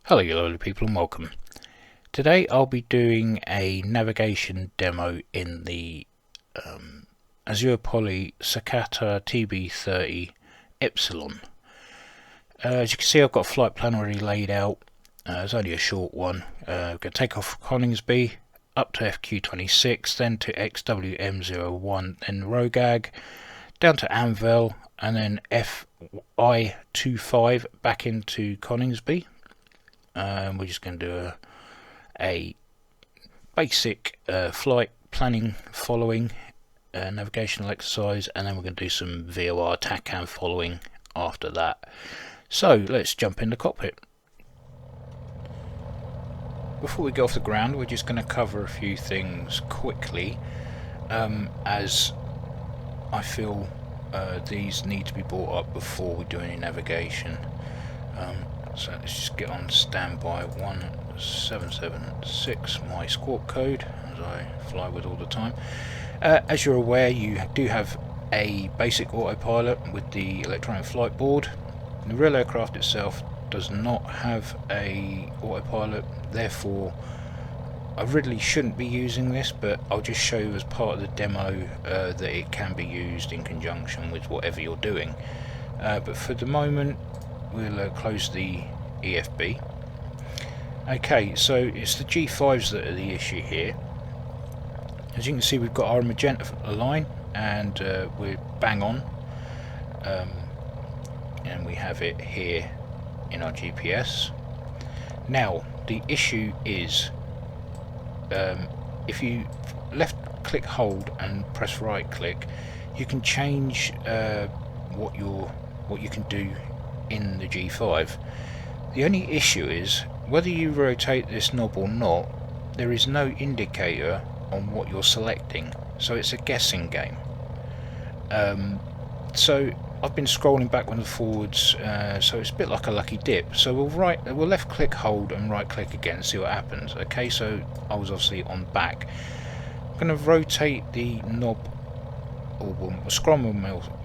Hello you lovely people and welcome. Today I'll be doing a navigation demo in the Azurpoly SOCATA TB-30 Epsilon. As you can see, I've got a flight plan already laid out. It's only a short one. We're going to take off from Coningsby up to FQ26, then to XWM01, then Rogag, down to Anvil, and then FI25 back into Coningsby. We're just going to do a basic flight planning following navigational exercise, and then we're going to do some VOR TACAM following after that. So let's jump in the cockpit. Before we go off the ground, we're just going to cover a few things quickly, as I feel these need to be brought up before we do any navigation. So let's just get on standby 1776, my squawk code, as I fly with all the time. As you're aware, you do have a basic autopilot with the electronic flight board. The real aircraft itself does not have a autopilot, therefore I really shouldn't be using this, but I'll just show you as part of the demo that it can be used in conjunction with whatever you're doing. But for the moment, we'll close the EFB. Okay, so it's the G5s that are the issue here. As you can see, we've got our magenta line, and we're bang on, and we have it here in our GPS. Now the issue is, if you left click hold and press right click, you can change what you can do in the G5. The only issue is, whether you rotate this knob or not, there is no indicator on what you're selecting, so it's a guessing game. So I've been scrolling backwards and forwards, so it's a bit like a lucky dip. So we'll left click hold and right click again and see what happens. Okay, so I was obviously on back. I'm going to rotate the knob, or scroll my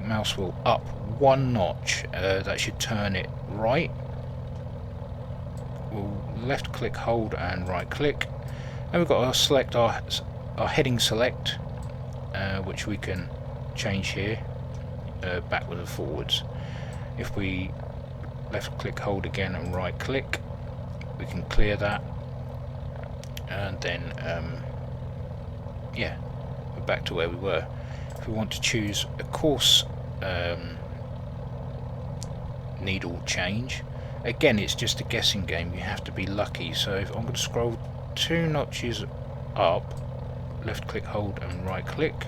mouse wheel up one notch. That should turn it right. We'll left click hold and right click, and we've got to select our heading select, which we can change here, backwards and forwards. If we left click hold again and right click, we can clear that, and then yeah, we're back to where we were. If we want to choose a course needle change, again it's just a guessing game, you have to be lucky. So if I'm going to scroll two notches up, left click hold and right click,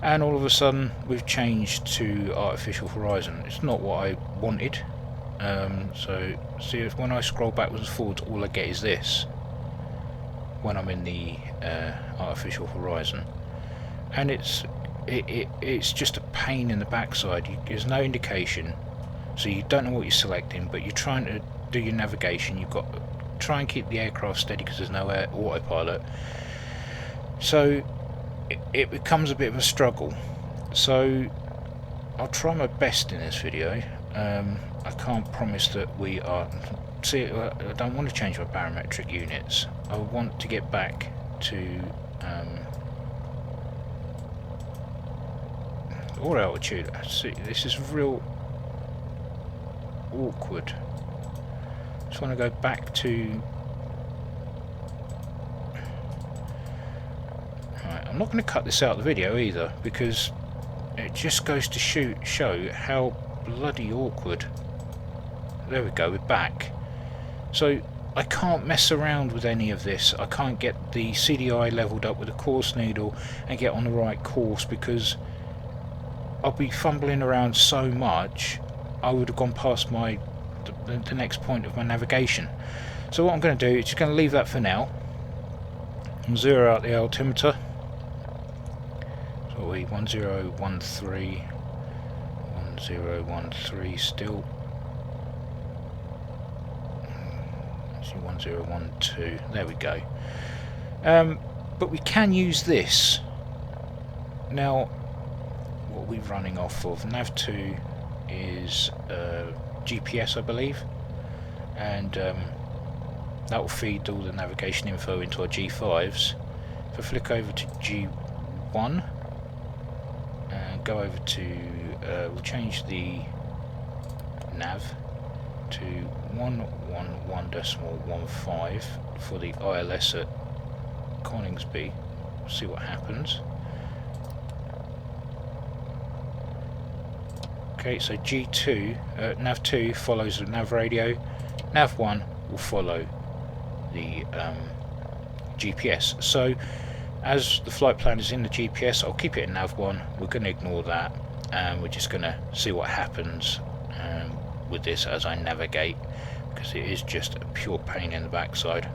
and all of a sudden we've changed to artificial horizon. It's not what I wanted. So see, if when I scroll backwards and forwards, all I get is this when I'm in the artificial horizon, and it's just a pain in the backside. There's no indication, so you don't know what you're selecting, but you're trying to do your navigation. You've got to try and keep the aircraft steady because there's no autopilot, so it becomes a bit of a struggle. So I'll try my best in this video. I can't promise that we are... See, I don't want to change my barometric units. I want to get back to or altitude. See, this is real awkward. Just want to go back to... Right, I'm not going to cut this out of the video either, because it just goes to show how bloody awkward. There we go, we're back. So I can't mess around with any of this. I can't get the CDI leveled up with a course needle and get on the right course, because I'll be fumbling around so much I would have gone past the next point of my navigation. So what I'm going to do is just going to leave that for now and zero out the altimeter. So we 1013 1013 still. Actually 1012. There we go. But we can use this. Now, what we're running off of Nav2 is GPS, I believe, and That will feed all the navigation info into our G5s. If I flick over to G1 and go over to, we'll change the nav to 111.15 for the ILS at Coningsby. See what happens. Okay, so G2, nav 2 follows the nav radio, nav 1 will follow the GPS. So as the flight plan is in the GPS, I'll keep it in nav 1, we're going to ignore that, and we're just going to see what happens with this as I navigate, because it is just a pure pain in the backside.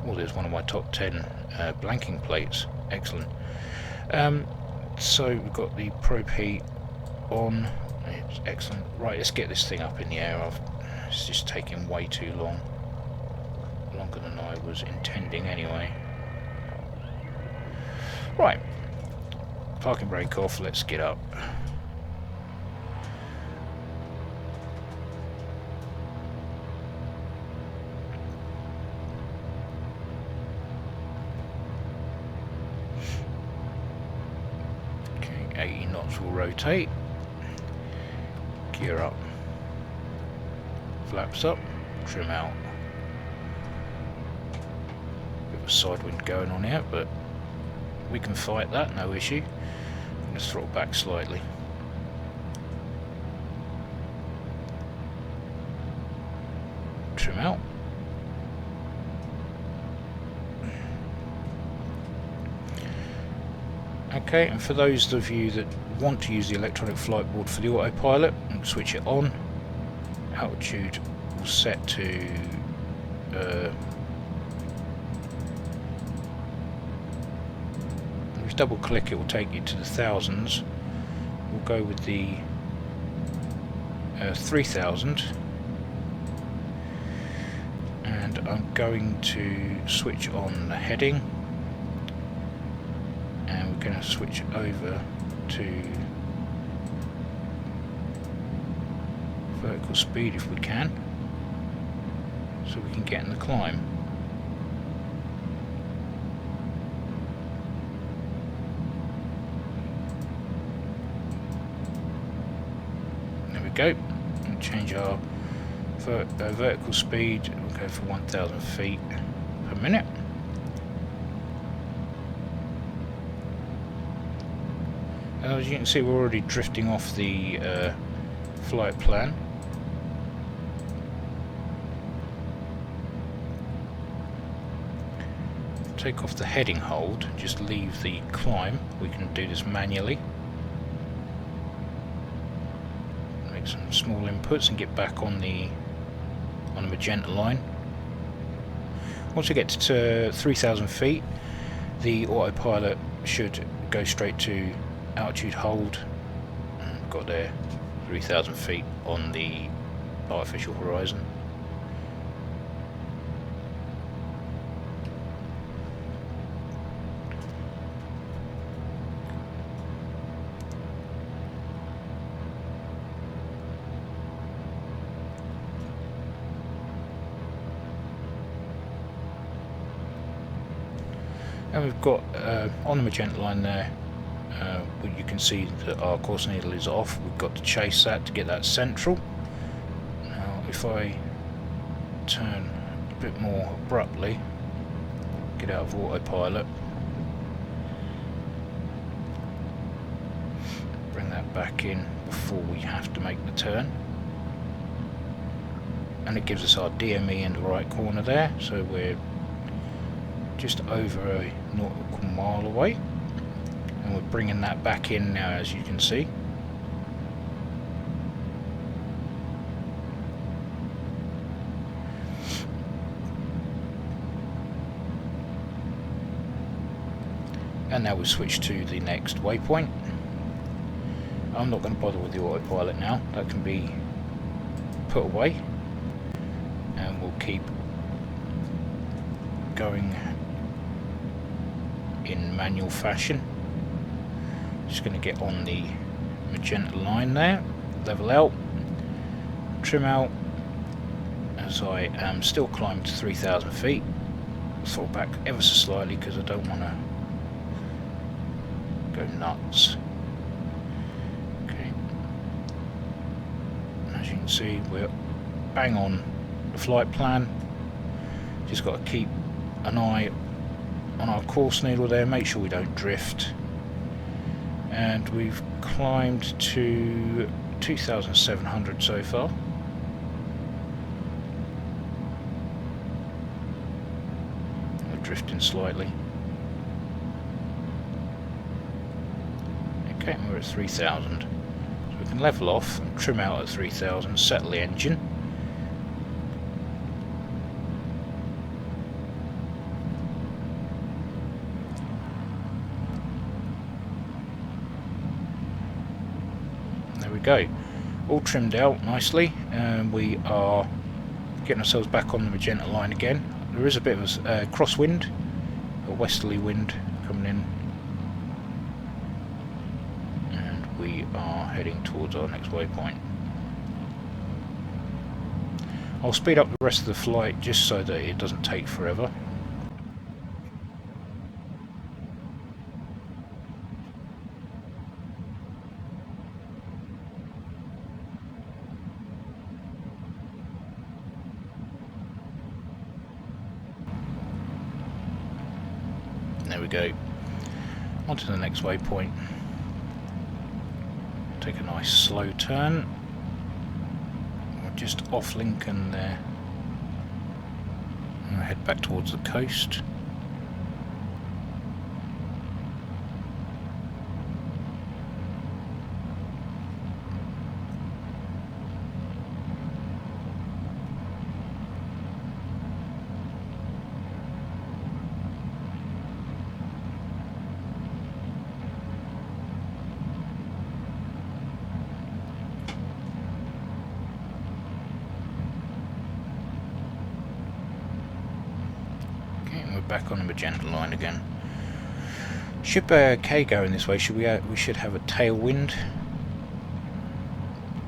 Oh, there's one of my top 10 blanking plates. Excellent. So we've got the probe heat on. It's excellent. Right, let's get this thing up in the air. It's just taking way too long. Longer than I was intending anyway. Right. Parking brake off, let's get up. Okay, 80 knots will rotate. Gear up. Flaps up, trim out. Bit of a side wind going on here, but we can fight that, no issue. Let's throttle back slightly. Trim out. Okay, and for those of you that want to use the electronic flight board for the autopilot, and switch it on. Altitude will set to if you double click, it will take you to the thousands. We'll go with the 3000, and I'm going to switch on the heading, and we're going to switch over to vertical speed if we can, so we can get in the climb. There we go. And change our vertical speed. We'll go for 1000 feet per minute. As you can see, we're already drifting off the flight plan. Take off the heading hold, just leave the climb. We can do this manually. Make some small inputs and get back on the magenta line. Once we get to 3000 feet, the autopilot should go straight to altitude hold. Got there 3000 feet on the artificial horizon. And we've got on the magenta line there, you can see that our course needle is off. We've got to chase that to get that central. Now if I turn a bit more abruptly, get out of autopilot, bring that back in before we have to make the turn, and it gives us our DME in the right corner there, so we're just over a nautical mile away, and we're bringing that back in now, as you can see. And now we switch to the next waypoint. I'm not going to bother with the autopilot now, that can be put away, and we'll keep going in manual fashion. Just going to get on the magenta line there, level out, trim out because I am still climbing to 3,000 feet. Throttle back ever so slightly because I don't want to go nuts. Okay. As you can see, we're bang on the flight plan. Just got to keep an eye on our course needle there, make sure we don't drift. And we've climbed to 2,700 so far. We're drifting slightly. Okay, we're at 3,000. So we can level off and trim out at 3,000, settle the engine. Go, all trimmed out nicely, and we are getting ourselves back on the magenta line again. There is a bit of a crosswind, a westerly wind coming in, and we are heading towards our next waypoint. I'll speed up the rest of the flight just so that it doesn't take forever. There we go. On to the next waypoint. Take a nice slow turn. We're just off Lincoln there. And we'll head back towards the coast. Back on the magenta line again. Should be okay going this way. We should have a tailwind,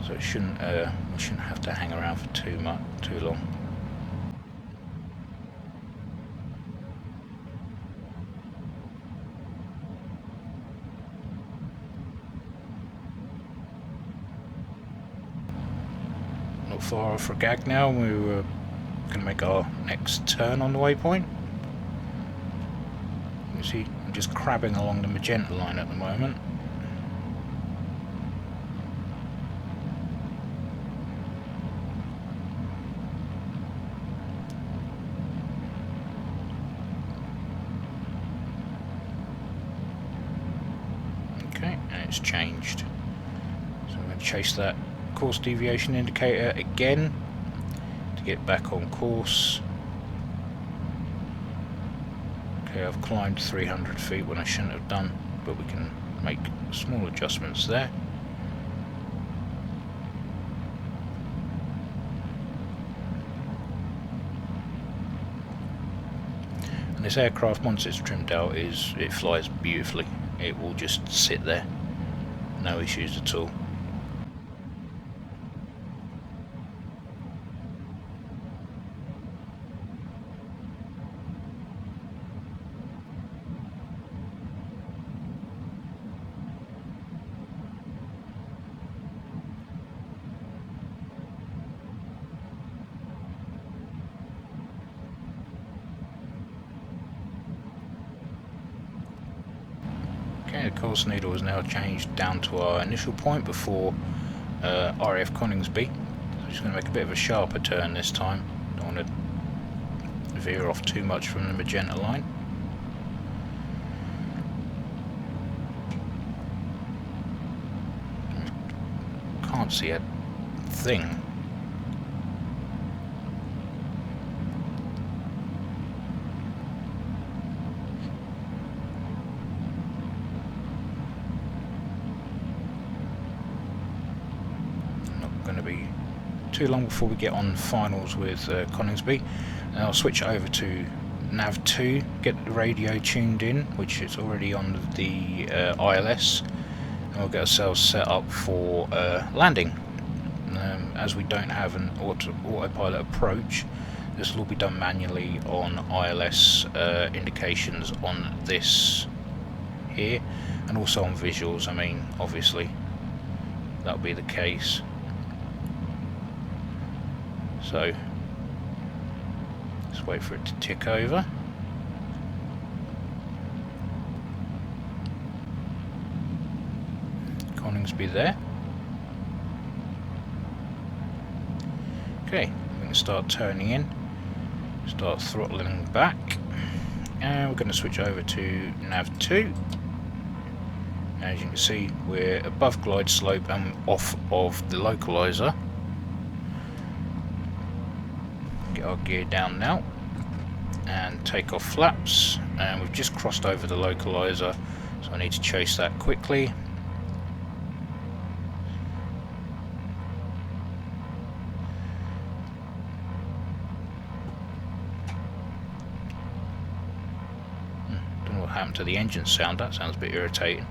so it shouldn't we shouldn't have to hang around for too long. Not far off Ragag now. We were going to make our next turn on the waypoint. See, I'm just crabbing along the magenta line at the moment. Okay, and it's changed. So I'm going to chase that course deviation indicator again to get back on course. Okay, I've climbed 300 feet when I shouldn't have done, but we can make small adjustments there. And this aircraft, once it's trimmed out, it flies beautifully. It will just sit there, no issues at all. Okay, the course needle is now changed down to our initial point before RAF Coningsby. So I'm just going to make a bit of a sharper turn this time. Don't want to veer off too much from the magenta line. Can't see a thing. Too long before we get on finals with Coningsby. And I'll switch over to Nav 2, get the radio tuned in, which is already on the ILS, and we'll get ourselves set up for landing. as we don't have an autopilot approach, this will all be done manually on ILS indications on this here, and also on visuals. I mean, obviously that'll be the case. So let's wait for it to tick over. Coningsby there. Okay, we're going to start turning in, start throttling back, and we're going to switch over to nav 2. As you can see, we're above glide slope and off of the localizer. Get our gear down now and take off flaps, and we've just crossed over the localizer, so I need to chase that quickly. Don't know what happened to the engine sound, that sounds a bit irritating.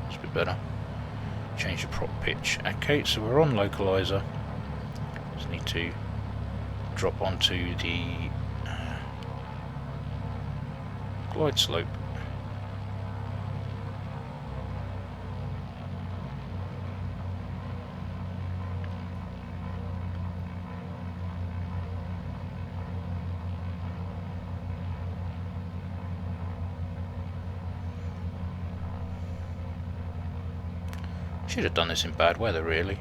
That's a bit better. Change the prop pitch. Okay, so we're on localizer. Just need to drop onto the glide slope. Should have done this in bad weather, really.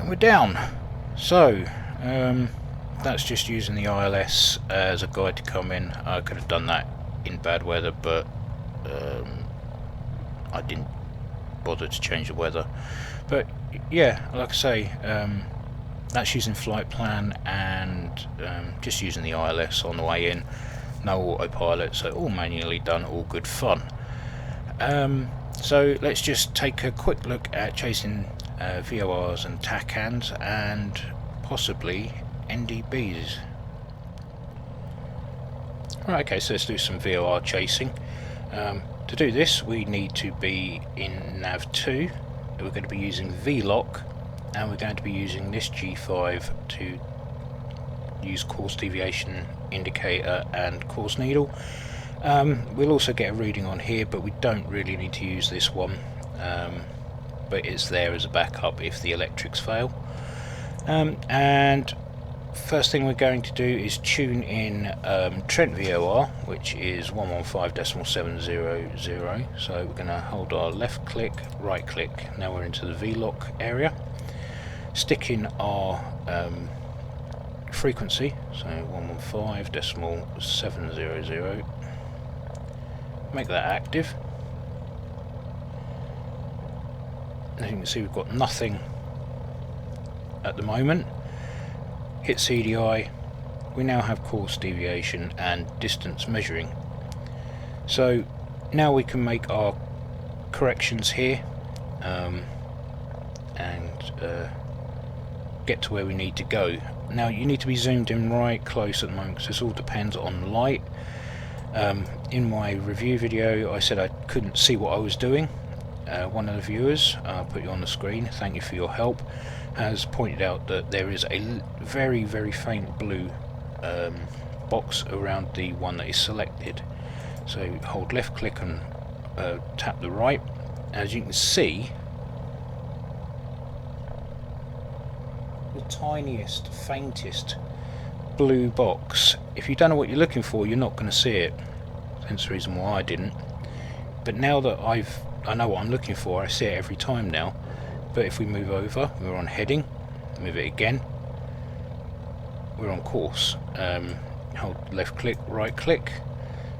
We're down. So that's just using the ILS as a guide to come in. I could have done that in bad weather, but I didn't bother to change the weather. But yeah, like I say, that's using flight plan and just using the ILS on the way in. No autopilot, so all manually done, all good fun. So let's just take a quick look at chasing VORs and TACANs and possibly NDBs. Right, okay, so let's do some VOR chasing. To do this, we need to be in nav 2. We're going to be using VLOC, and we're going to be using this G5 to use course deviation indicator and course needle. We'll also get a reading on here, but we don't really need to use this one, but it's there as a backup if the electrics fail. And first thing we're going to do is tune in Trent VOR, which is 115.700. So we're going to hold our left click, right click. Now we're into the VLOC area. Stick in our frequency, so 115.700. Make that active. As you can see, we've got nothing at the moment. Hit CDI. We now have course deviation and distance measuring. So now we can make our corrections here and get to where we need to go. Now you need to be zoomed in right close at the moment because this all depends on light. In my review video I said I couldn't see what I was doing. One of the viewers, I'll put you on the screen, thank you for your help, has pointed out that there is a very faint blue box around the one that is selected. So hold left click and tap the right. As you can see, the tiniest, faintest blue box. If you don't know what you're looking for, you're not going to see it. Hence the reason why I didn't. But now that I know what I'm looking for, I see it every time now. But if we move over, we're on heading, move it again, we're on course. Hold left click, right click,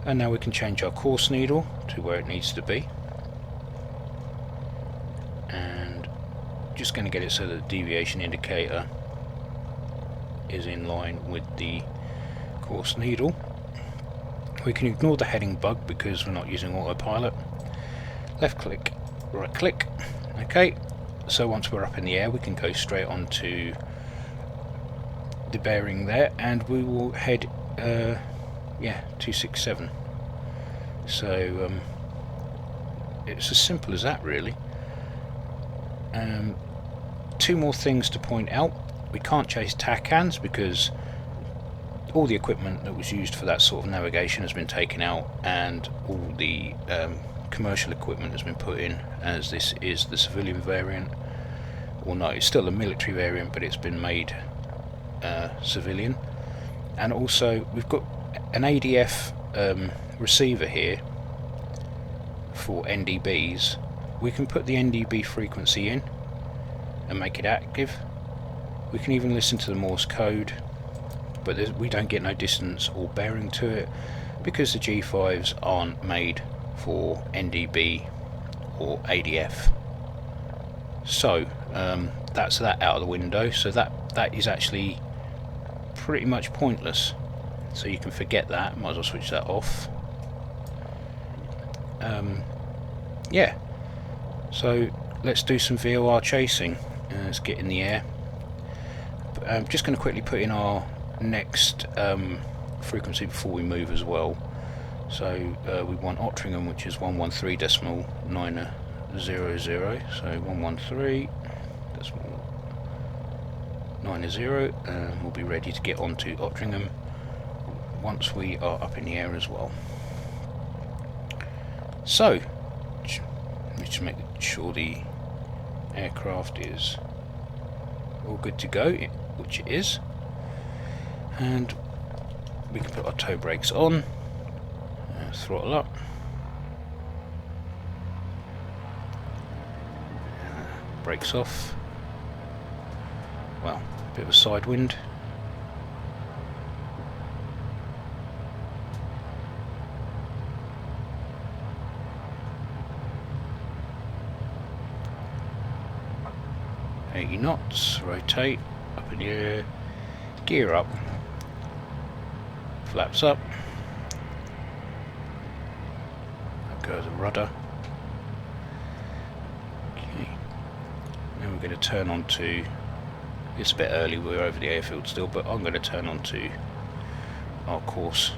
and now we can change our course needle to where it needs to be. And just going to get it so that the deviation indicator is in line with the course needle. We can ignore the heading bug because we're not using autopilot. Left click, right click. Okay, so once we're up in the air we can go straight onto the bearing there, and we will head 267. So it's as simple as that, really. Two more things to point out. We can't chase TACANs because all the equipment that was used for that sort of navigation has been taken out, and all the commercial equipment has been put in, as this is the civilian variant. Or no, it's still a military variant, but it's been made civilian. And also we've got an ADF receiver here for NDBs. We can put the NDB frequency in and make it active. We can even listen to the Morse code, but we don't get no distance or bearing to it because the G5s aren't made for NDB or ADF. So that's that out of the window. So that is actually pretty much pointless. So you can forget that. Might as well switch that off. Yeah. So let's do some VOR chasing. Let's get in the air. I'm just going to quickly put in our next frequency before we move as well. So we want Ottringham, which is 113.900. So 113.90, and we'll be ready to get onto Ottringham once we are up in the air as well. So just make sure the aircraft is all good to go, which it is, and we can put our toe brakes on, throttle up, brakes off. Well, a bit of a side wind. Knots, rotate, up in the air, gear up, flaps up, that goes the rudder. Okay, now we're going to turn on to, it's a bit early, we're over the airfield still, but I'm going to turn on to our course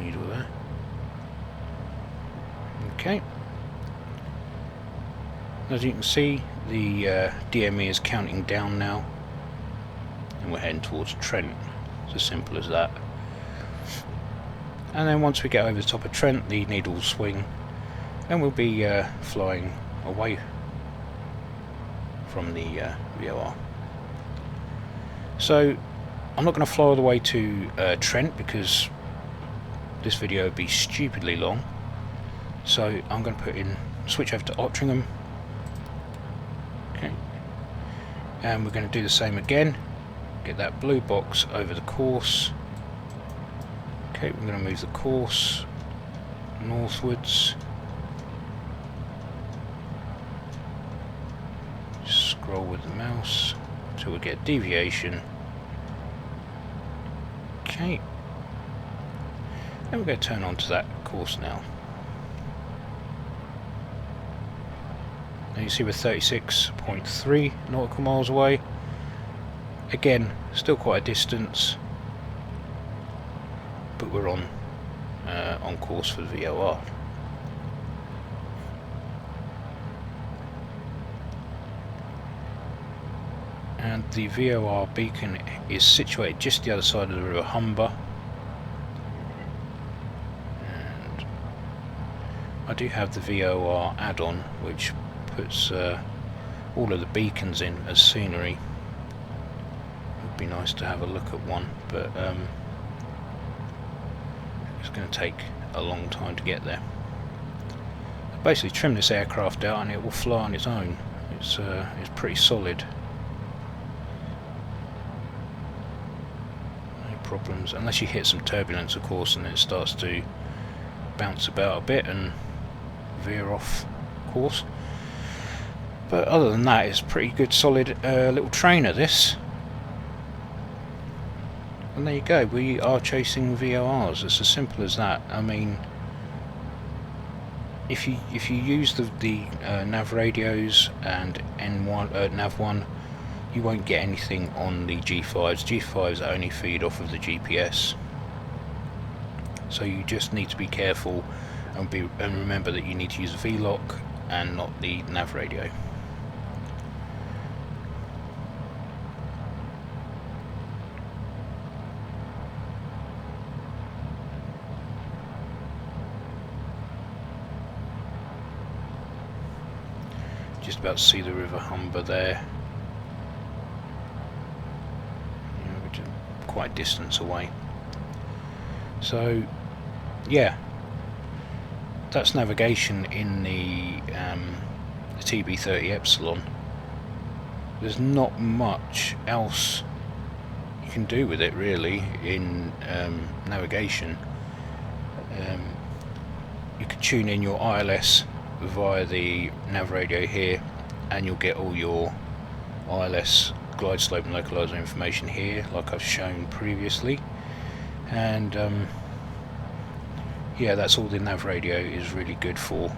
needle there. Okay, as you can see, the DME is counting down now, and we're heading towards Trent. It's as simple as that. And then once we get over the top of Trent, the needle will swing, and we'll be flying away from the VOR. So I'm not going to fly all the way to Trent because this video would be stupidly long. So I'm going to switch over to Ottringham. Okay, and we're going to do the same again. Get that blue box over the course. Okay, we're going to move the course northwards. Just scroll with the mouse until we get deviation. Okay, and we're going to turn on to that course now. Now you see we're 36.3 nautical miles away. Again, still quite a distance, but we're on course for the VOR. And the VOR beacon is situated just the other side of the River Humber. And I do have the VOR add-on, which puts all of the beacons in as scenery. It would be nice to have a look at one, but it's going to take a long time to get there. Basically trim this aircraft out and it will fly on its own. It's pretty solid. problems, unless you hit some turbulence of course, and it starts to bounce about a bit and veer off course. But other than that, it's a pretty good solid little trainer this. And there you go, we are chasing VORs. It's as simple as that. I mean, if you use the nav radios and N1 nav1, you won't get anything on the G5s. G5s only feed off of the GPS, so you just need to be careful and remember that you need to use the VLOC and not the nav radio. Just about to see the River Humber there. Which is quite a distance away. So, yeah, that's navigation in the TB-30 Epsilon. There's not much else you can do with it really in navigation. You can tune in your ILS via the nav radio here, and you'll get all your ILS glide slope and localizer information here, like I've shown previously. And yeah, that's all the nav radio is really good for,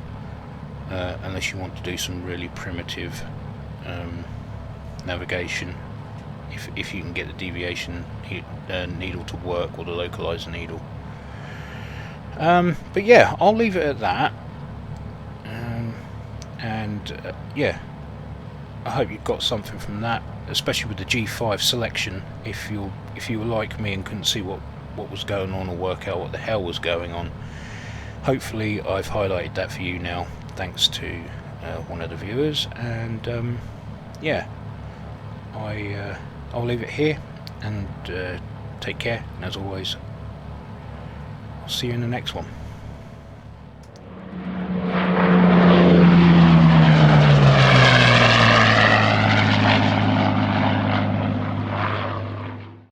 unless you want to do some really primitive navigation, if you can get the deviation needle to work, or the localizer needle. But yeah, I'll leave it at that. Yeah, I hope you got something from that, especially with the G5 selection. If you were like me and couldn't see what was going on, or work out what the hell was going on, hopefully I've highlighted that for you now, thanks to one of the viewers. And yeah, I'll leave it here, and take care, and as always, I'll see you in the next one.